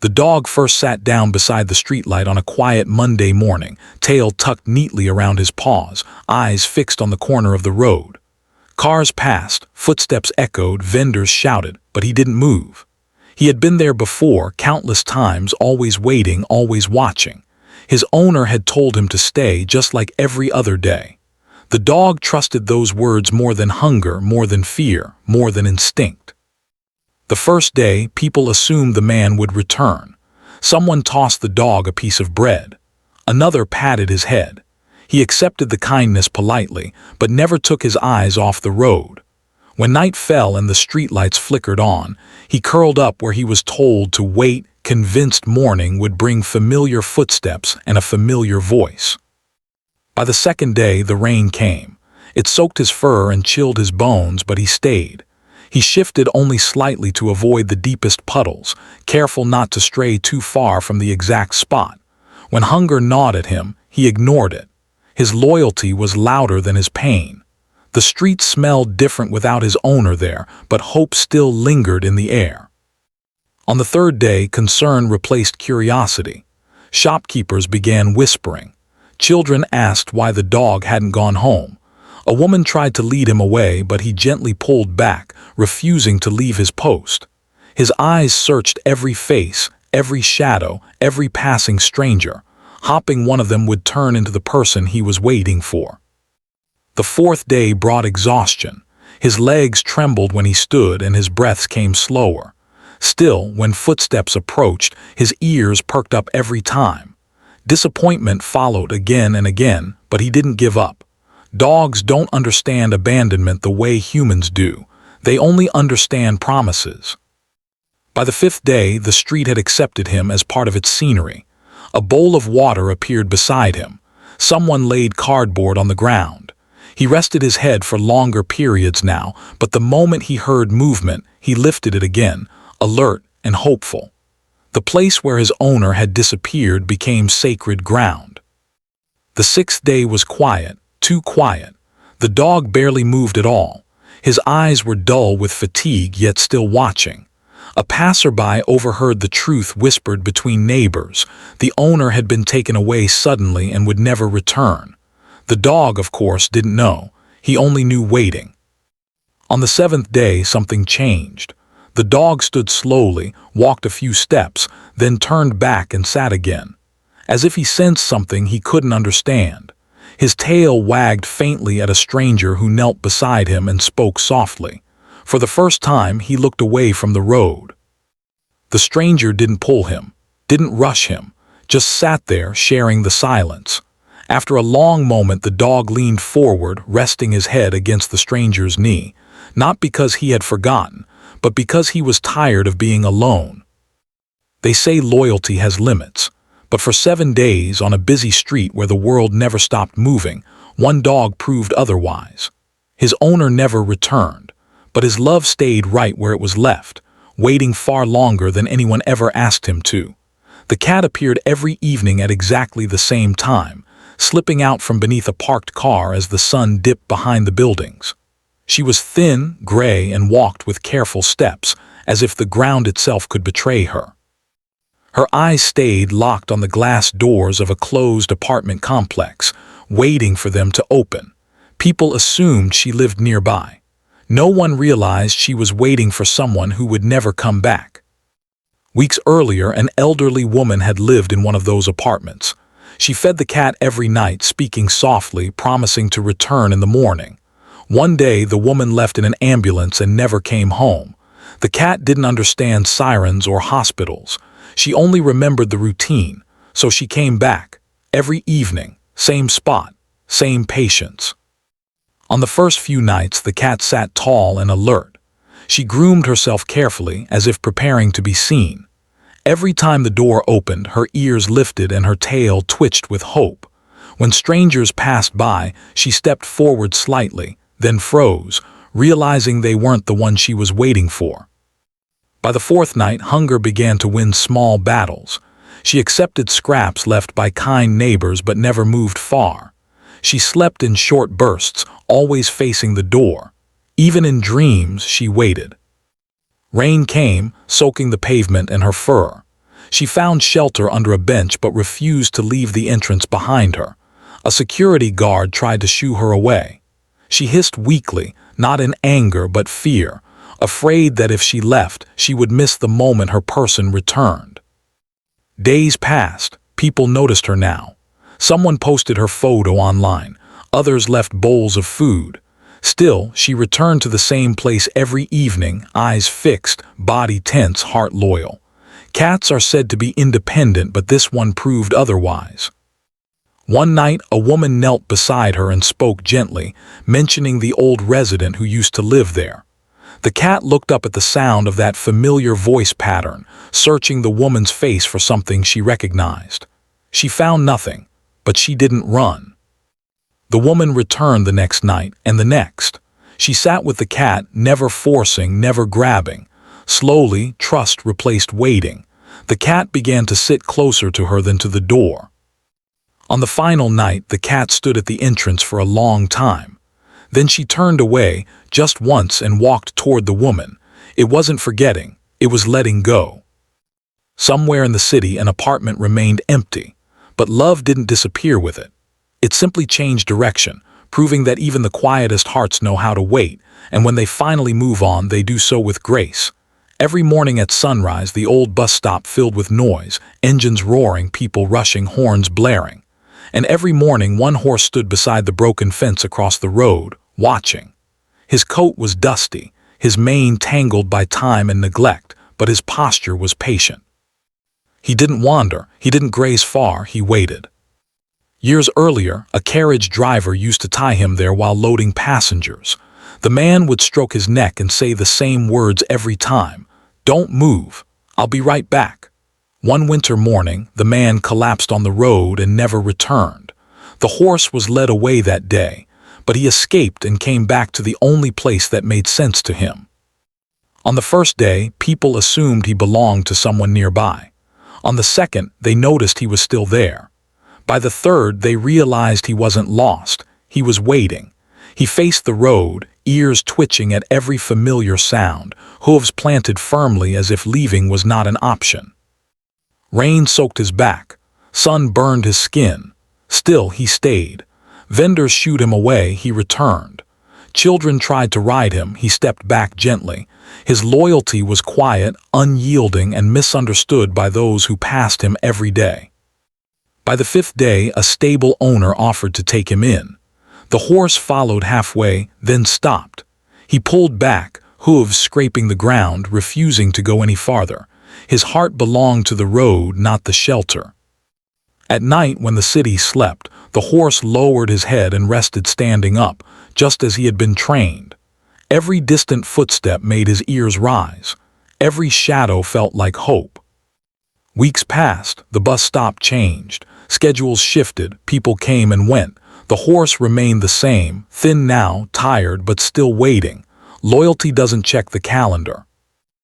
The dog first sat down beside the streetlight on a quiet Monday morning, tail tucked neatly around his paws, eyes fixed on the corner of the road. Cars passed, footsteps echoed, vendors shouted, but he didn't move. He had been there before, countless times, always waiting, always watching. His owner had told him to stay, just like every other day. The dog trusted those words more than hunger, more than fear, more than instinct. The first day, people assumed the man would return. Someone tossed the dog a piece of bread. Another patted his head. He accepted the kindness politely, but never took his eyes off the road. When night fell and the streetlights flickered on, he curled up where he was told to wait, convinced morning would bring familiar footsteps and a familiar voice. By the second day, the rain came. It soaked his fur and chilled his bones, but he stayed. He shifted only slightly to avoid the deepest puddles, careful not to stray too far from the exact spot. When hunger gnawed at him, he ignored it. His loyalty was louder than his pain. The street smelled different without his owner there, but hope still lingered in the air. On the third day, concern replaced curiosity. Shopkeepers began whispering. Children asked why the dog hadn't gone home. A woman tried to lead him away, but he gently pulled back, refusing to leave his post. His eyes searched every face, every shadow, every passing stranger. Hopping one of them would turn into the person he was waiting for. The fourth day brought exhaustion. His legs trembled when he stood and his breaths came slower. Still, when footsteps approached, his ears perked up every time. Disappointment followed again and again, but he didn't give up. Dogs don't understand abandonment the way humans do. They only understand promises. By the fifth day, the street had accepted him as part of its scenery. A bowl of water appeared beside him. Someone laid cardboard on the ground. He rested his head for longer periods now, but the moment he heard movement, he lifted it again, alert and hopeful. The place where his owner had disappeared became sacred ground. The sixth day was quiet, too quiet. The dog barely moved at all. His eyes were dull with fatigue, yet still watching. A passerby overheard the truth whispered between neighbors. The owner had been taken away suddenly and would never return. The dog, of course, didn't know. He only knew waiting. On the seventh day, something changed. The dog stood slowly, walked a few steps, then turned back and sat again, as if he sensed something he couldn't understand. His tail wagged faintly at a stranger who knelt beside him and spoke softly. For the first time, he looked away from the road. The stranger didn't pull him, didn't rush him, just sat there sharing the silence. After a long moment, the dog leaned forward, resting his head against the stranger's knee, not because he had forgotten, but because he was tired of being alone. They say loyalty has limits. But for 7 days, on a busy street where the world never stopped moving, one dog proved otherwise. His owner never returned, but his love stayed right where it was left, waiting far longer than anyone ever asked him to. The cat appeared every evening at exactly the same time, slipping out from beneath a parked car as the sun dipped behind the buildings. She was thin, gray, and walked with careful steps, as if the ground itself could betray her. Her eyes stayed locked on the glass doors of a closed apartment complex, waiting for them to open. People assumed she lived nearby. No one realized she was waiting for someone who would never come back. Weeks earlier, an elderly woman had lived in one of those apartments. She fed the cat every night, speaking softly, promising to return in the morning. One day, the woman left in an ambulance and never came home. The cat didn't understand sirens or hospitals. She only remembered the routine, so she came back, every evening, same spot, same patience. On the first few nights, the cat sat tall and alert. She groomed herself carefully, as if preparing to be seen. Every time the door opened, her ears lifted and her tail twitched with hope. When strangers passed by, she stepped forward slightly, then froze, realizing they weren't the one she was waiting for. By the fourth night, hunger began to win small battles. She accepted scraps left by kind neighbors but never moved far. She slept in short bursts, always facing the door. Even in dreams, she waited. Rain came, soaking the pavement and her fur. She found shelter under a bench but refused to leave the entrance behind her. A security guard tried to shoo her away. She hissed weakly, not in anger but fear, afraid that if she left, she would miss the moment her person returned. Days passed. People noticed her now. Someone posted her photo online. Others left bowls of food. Still, she returned to the same place every evening, eyes fixed, body tense, heart loyal. Cats are said to be independent, but this one proved otherwise. One night, a woman knelt beside her and spoke gently, mentioning the old resident who used to live there. The cat looked up at the sound of that familiar voice pattern, searching the woman's face for something she recognized. She found nothing, but she didn't run. The woman returned the next night and the next. She sat with the cat, never forcing, never grabbing. Slowly, trust replaced waiting. The cat began to sit closer to her than to the door. On the final night, the cat stood at the entrance for a long time. Then she turned away, just once, and walked toward the woman. It wasn't forgetting, it was letting go. Somewhere in the city, an apartment remained empty, but love didn't disappear with it. It simply changed direction, proving that even the quietest hearts know how to wait, and when they finally move on, they do so with grace. Every morning at sunrise, the old bus stop filled with noise, engines roaring, people rushing, horns blaring. And every morning, one horse stood beside the broken fence across the road, watching. His coat was dusty, his mane tangled by time and neglect, but his posture was patient. He didn't wander, he didn't graze far, he waited. Years earlier, a carriage driver used to tie him there while loading passengers. The man would stroke his neck and say the same words every time. "Don't move, I'll be right back." One winter morning, the man collapsed on the road and never returned. The horse was led away that day, but he escaped and came back to the only place that made sense to him. On the first day, people assumed he belonged to someone nearby. On the second, they noticed he was still there. By the third, they realized he wasn't lost, he was waiting. He faced the road, ears twitching at every familiar sound, hooves planted firmly as if leaving was not an option. Rain soaked his back, sun burned his skin. Still he stayed. Vendors shooed him away, he returned. Children tried to ride him, he stepped back gently. His loyalty was quiet, unyielding, and misunderstood by those who passed him every day. By the fifth day, a stable owner offered to take him in. The horse followed halfway, then stopped. He pulled back, hooves scraping the ground, refusing to go any farther. His heart belonged to the road, not the shelter. At night, when the city slept, the horse lowered his head and rested standing up, just as he had been trained. Every distant footstep made his ears rise. Every shadow felt like hope. Weeks passed, the bus stop changed. Schedules shifted, people came and went. The horse remained the same, thin now, tired, but still waiting. Loyalty doesn't check the calendar.